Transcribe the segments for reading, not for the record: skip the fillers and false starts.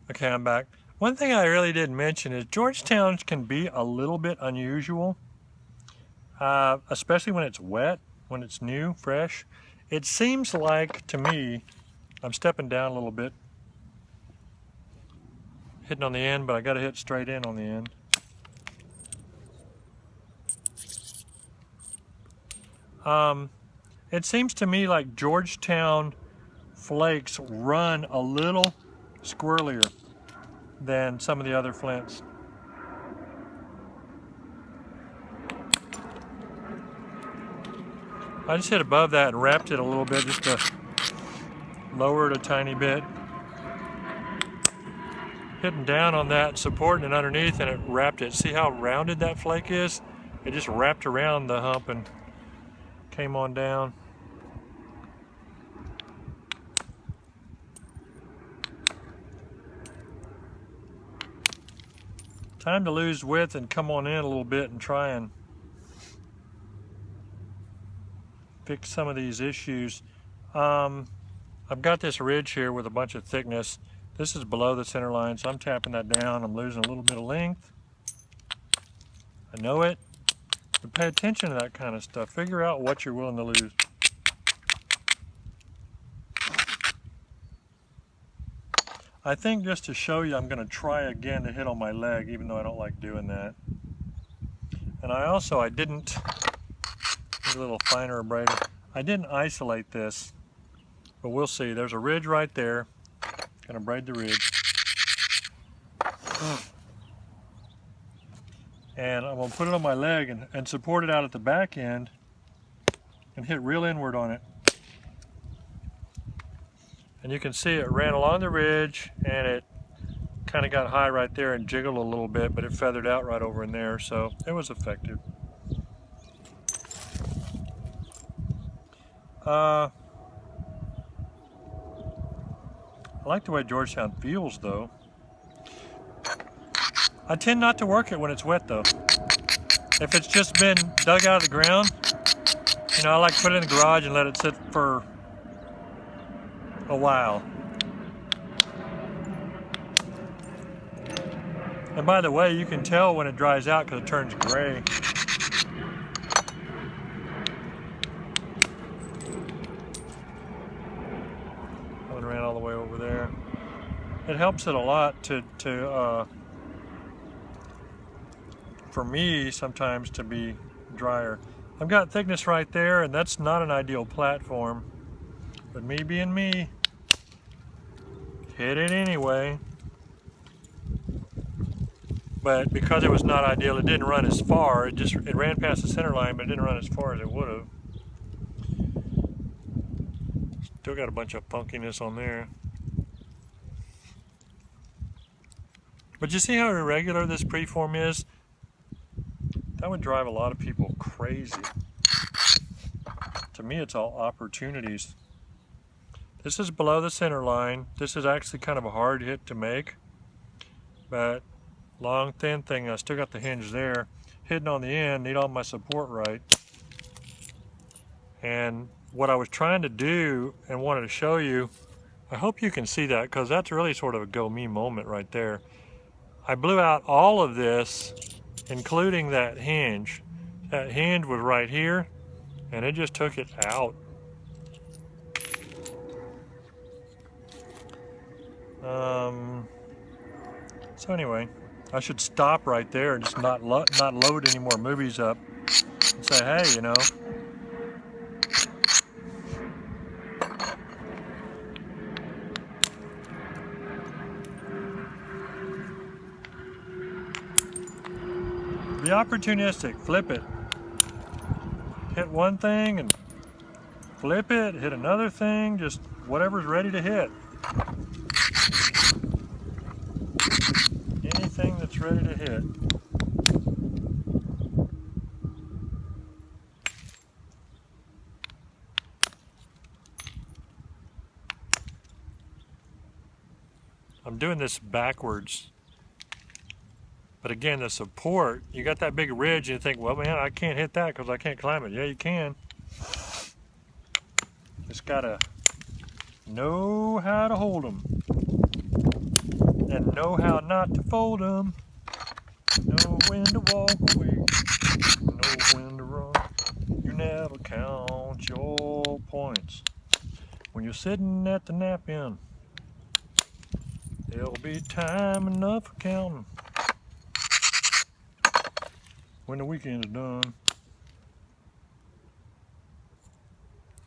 Okay, I'm back. One thing I really didn't mention is Georgetowns can be a little bit unusual, especially when it's wet, when it's new, fresh. It seems like, to me, I'm stepping down a little bit, hitting on the end, but I gotta hit straight in on the end. It seems to me like Georgetown flakes run a little squirrelier than some of the other flints. I just hit above that and wrapped it a little bit just to lower it a tiny bit. Hitting down on that and supporting it underneath, and it wrapped it. See how rounded that flake is? It just wrapped around the hump and came on down. Time to lose width and come on in a little bit and try and fix some of these issues. I've got this ridge here with a bunch of thickness. This is below the center line, so I'm tapping that down. I'm losing a little bit of length. I know it, but pay attention to that kind of stuff. Figure out what you're willing to lose. I think just to show you, I'm going to try again to hit on my leg, even though I don't like doing that. And I didn't, a little finer abrader, I didn't isolate this, but we'll see. There's a ridge right there. Going to braid the ridge. And I'm going to put it on my leg and support it out at the back end and hit real inward on it. And you can see it ran along the ridge and it kind of got high right there and jiggled a little bit, but it feathered out right over in there, so it was effective. I like the way Georgetown feels though. I tend not to work it when it's wet though. If it's just been dug out of the ground, you know, I like to put it in the garage and let it sit for a while. And by the way, you can tell when it dries out because it turns gray. I ran all the way over there. It helps it a lot for me sometimes to be drier. I've got thickness right there, and that's not an ideal platform. But me being me, hit it anyway. But because it was not ideal, it didn't run as far. It ran past the center line, but it didn't run as far as it would have. Still got a bunch of funkiness on there. But you see how irregular this preform is? That would drive a lot of people crazy. To me, it's all opportunities. This is below the center line. This is actually kind of a hard hit to make, but long thin thing, I still got the hinge there. Hitting on the end, need all my support right. And what I was trying to do and wanted to show you, I hope you can see that because that's really sort of a go me moment right there. I blew out all of this, including that hinge. That hinge was right here, and it just took it out. So anyway, I should stop right there and just not load any more movies up and say, hey, you know, be opportunistic, flip it. Hit one thing and flip it, hit another thing, just whatever's ready to hit. Anything that's ready to hit. I'm doing this backwards. But again, the support, you got that big ridge and you think, well, man, I can't hit that because I can't climb it. Yeah, you can. Just gotta know how to hold them. and know how not to fold them. Know when to walk away, know when to run. You never count your points. When you're sitting at the nap-in, there'll be time enough for counting when the weekend is done.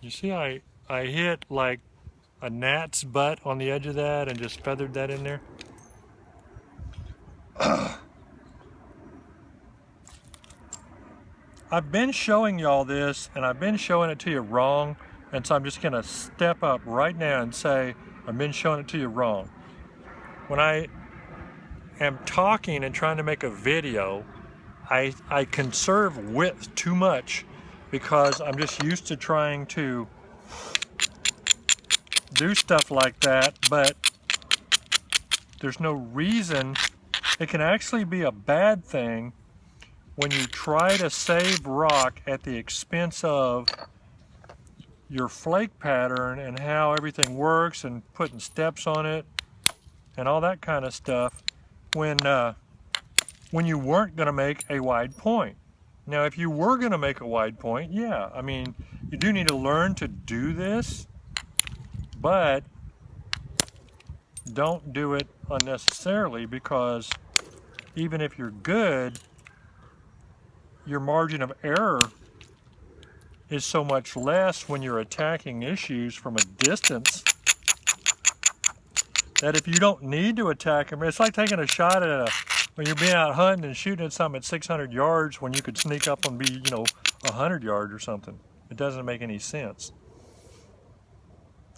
You see I hit like a gnat's butt on the edge of that and just feathered that in there. I've been showing y'all this, and I've been showing it to you wrong, and so I'm just gonna step up right now and say I've been showing it to you wrong. When I am talking and trying to make a video, I conserve width too much because I'm just used to trying to do stuff like that, but there's no reason. It can actually be a bad thing when you try to save rock at the expense of your flake pattern and how everything works and putting steps on it and all that kind of stuff when you weren't going to make a wide point. Now, if you were going to make a wide point, yeah, I mean, you do need to learn to do this, but don't do it unnecessarily, because even if you're good, your margin of error is so much less when you're attacking issues from a distance that if you don't need to attack them, it's like taking a shot at when you're being out hunting and shooting at something at 600 yards when you could sneak up and be, 100 yards or something. It doesn't make any sense.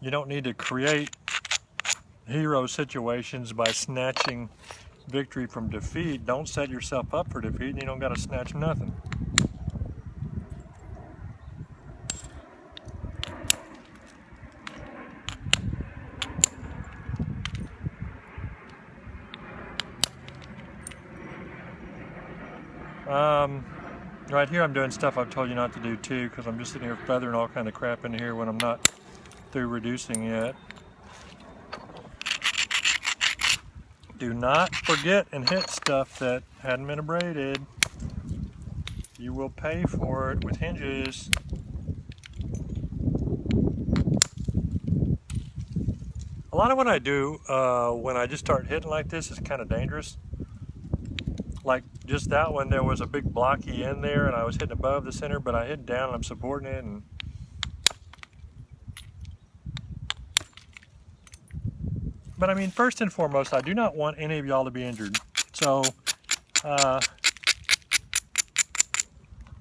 You don't need to create hero situations by snatching victory from defeat. Don't set yourself up for defeat, and you don't got to snatch nothing. Right here I'm doing stuff I've told you not to do too, because I'm just sitting here feathering all kind of crap in here when I'm not through reducing yet. Do not forget and hit stuff that hadn't been abraded. You will pay for it with hinges. A lot of what I do when I just start hitting like this is kind of dangerous. Like just that one, there was a big blocky in there and I was hitting above the center, but I hit down and I'm supporting it. But I mean, first and foremost, I do not want any of y'all to be injured. So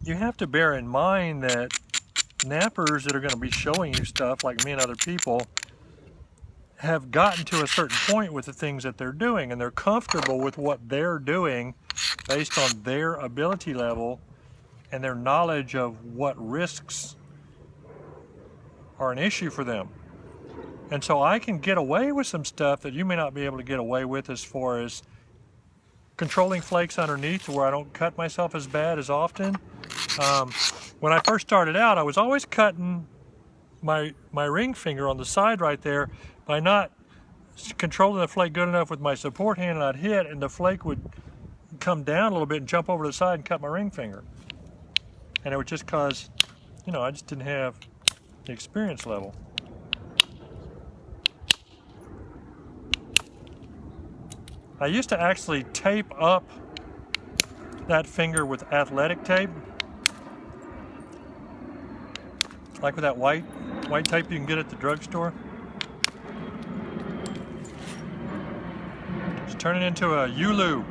you have to bear in mind that nappers that are going to be showing you stuff, like me and other people, have gotten to a certain point with the things that they're doing, and they're comfortable with what they're doing based on their ability level and their knowledge of what risks are an issue for them. And so I can get away with some stuff that you may not be able to get away with, as far as controlling flakes underneath to where I don't cut myself as bad as often. When I first started out, I was always cutting my ring finger on the side right there by not controlling the flake good enough with my support hand, and I'd hit and the flake would come down a little bit and jump over the side and cut my ring finger. And it was just because, I just didn't have the experience level. I used to actually tape up that finger with athletic tape, like with that white tape you can get at the drugstore. Just turn it into a Ulu,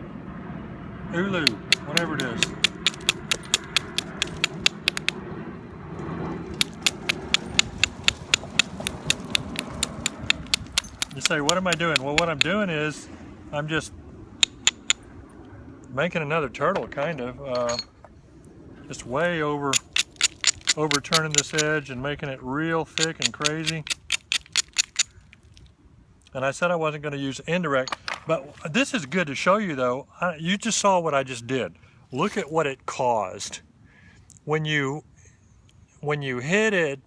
whatever it is. You say, what am I doing? Well, what I'm doing is I'm just making another turtle, kind of. Just way overturning this edge and making it real thick and crazy. And I said I wasn't going to use indirect, but this is good to show you though. You just saw what I just did. Look at what it caused. When you hit it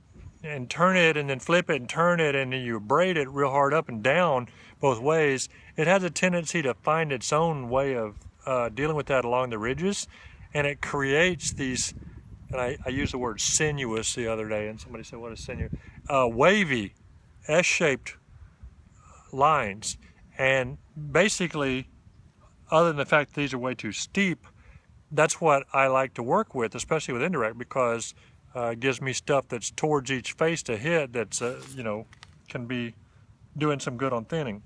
and turn it and then flip it and turn it and then you braid it real hard up and down both ways, it has a tendency to find its own way of dealing with that along the ridges, and it creates these, and I used the word sinuous the other day, and somebody said, what is sinuous? Wavy, S-shaped lines. And basically, other than the fact that these are way too steep, that's what I like to work with, especially with indirect, because it gives me stuff that's towards each face to hit that's, you know, can be doing some good on thinning.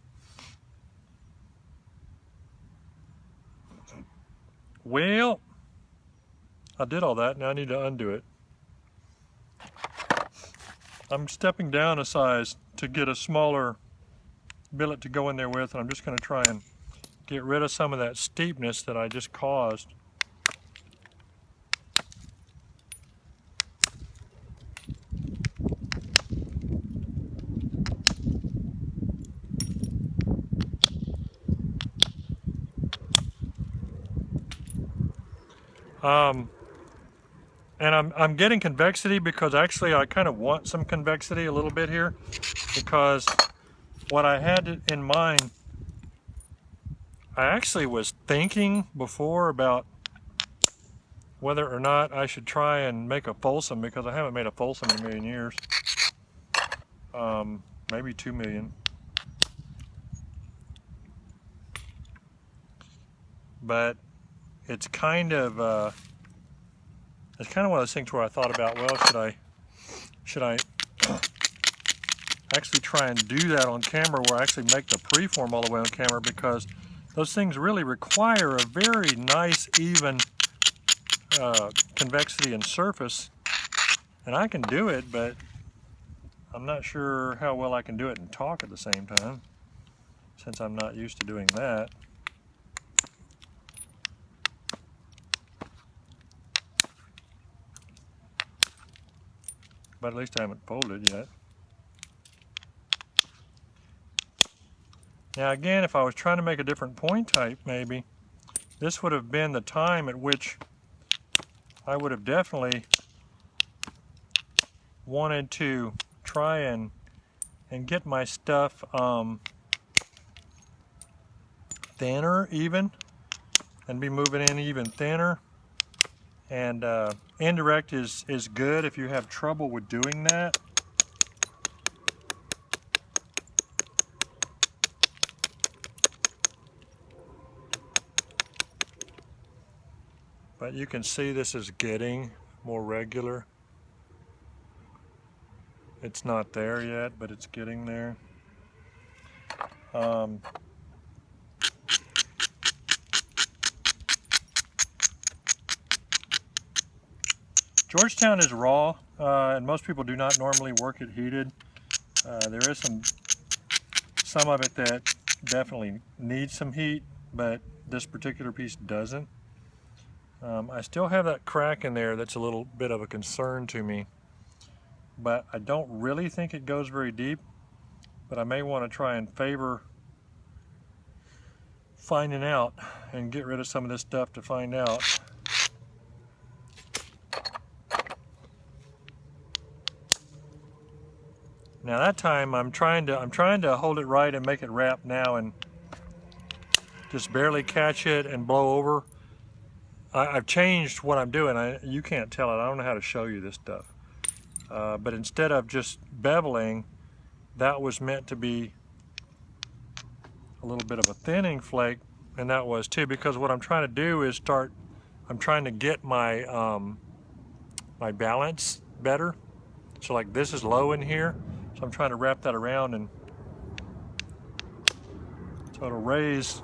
Well, I did all that, now I need to undo it. I'm stepping down a size to get a smaller billet to go in there with, and I'm just going to try and get rid of some of that steepness that I just caused. And I'm getting convexity because actually I kind of want some convexity a little bit here, because what I had in mind, I actually was thinking before about whether or not I should try and make a Folsom, because I haven't made a Folsom in a million years. Maybe 2 million. But it's kind of one of those things where I thought about, well, should I actually try and do that on camera, where I actually make the preform all the way on camera, because those things really require a very nice, even convexity and surface. And I can do it, but I'm not sure how well I can do it and talk at the same time, since I'm not used to doing that. But at least I haven't folded yet. Now again, if I was trying to make a different point type, maybe, this would have been the time at which I would have definitely wanted to try and get my stuff thinner even, and be moving in even thinner. And indirect is good if you have trouble with doing that. But you can see this is getting more regular. It's not there yet, but it's getting there. Georgetown is raw, and most people do not normally work it heated. There is some of it that definitely needs some heat, but this particular piece doesn't. I still have that crack in there that's a little bit of a concern to me, but I don't really think it goes very deep, but I may want to try and favor finding out and get rid of some of this stuff to find out. Now that time I'm trying to hold it right and make it wrap now, and just barely catch it and blow over. I've changed what I'm doing. You can't tell it. I don't know how to show you this stuff. But instead of just beveling, that was meant to be a little bit of a thinning flake, and that was too, because what I'm trying to do is I'm trying to get my my balance better. So like this is low in here, so I'm trying to wrap that around, and so it'll raise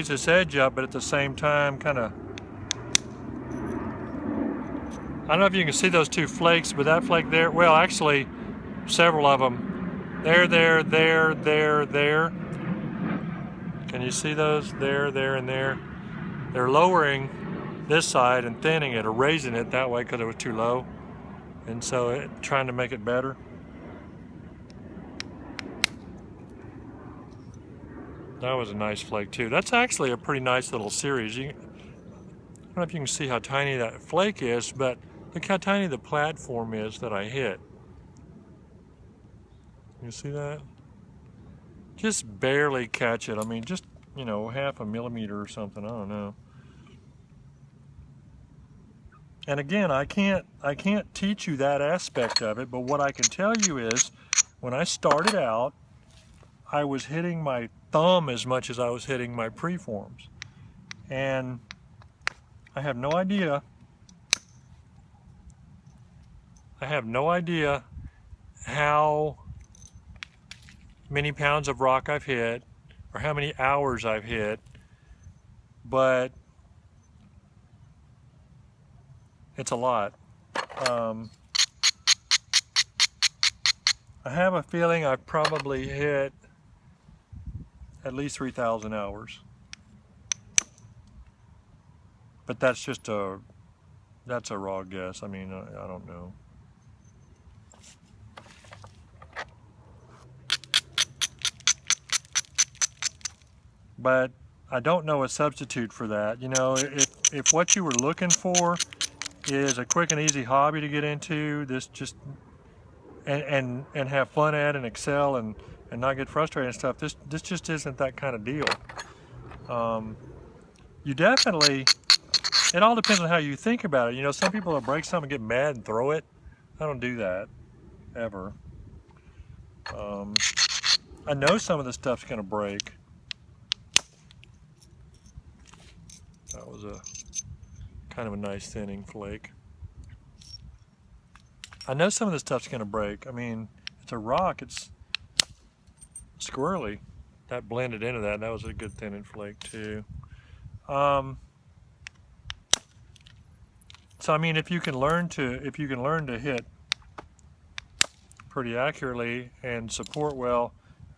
this edge up, but at the same time kind of, I don't know if you can see those two flakes, but that flake there, well actually several of them, there, there. Can you see those? There, and there. They're lowering this side and thinning it, or raising it that way because it was too low. And so trying to make it better. That was a nice flake too. That's actually a pretty nice little series. I don't know if you can see how tiny that flake is, but Look how tiny the platform is that I hit. You see that? Just barely catch it. I mean, just, you know, half a millimeter or something. I don't know. And again, I can't teach you that aspect of it, but what I can tell you is when I started out, I was hitting my thumb as much as I was hitting my preforms. And I have no idea how many pounds of rock I've hit or how many hours I've hit, but it's a lot. I have a feeling I've probably hit at least 3,000 hours. But that's just that's a raw guess. I mean, I don't know. But I don't know a substitute for that. You know, if what you were looking for is a quick and easy hobby to get into, this just and have fun at and excel and not get frustrated and stuff, this just isn't that kind of deal. You definitely, it all depends on how you think about it. You know, some people will break something and get mad and throw it. I don't do that, ever. I know some of the stuff's gonna break. That was a kind of a nice thinning flake. I know some of this stuff's gonna break. I mean, it's a rock, it's squirrely. That blended into that. That was a good thinning flake too. So I mean, if you can learn to hit pretty accurately and support well,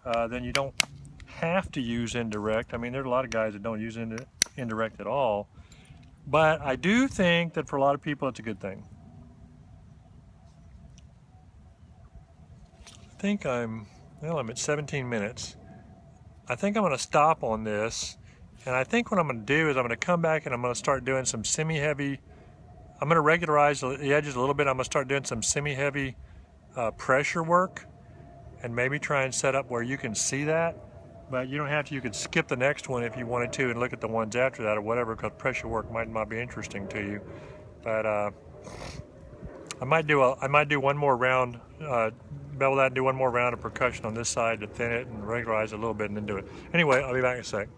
then you don't have to use indirect. I mean, there's a lot of guys that don't use indirect at all. But I do think that for a lot of people, it's a good thing. I think I'm at 17 minutes. I think I'm going to stop on this. And I think what I'm going to do is I'm going to come back and I'm going to start doing some semi-heavy. I'm going to regularize the edges a little bit. I'm going to start doing some semi-heavy pressure work and maybe try and set up where you can see that. But you don't have to. You could skip the next one if you wanted to and look at the ones after that or whatever, because pressure work might not be interesting to you. But I might do one more round. Do one more round of percussion on this side to thin it and regularize it a little bit and then do it. Anyway, I'll be back in a sec.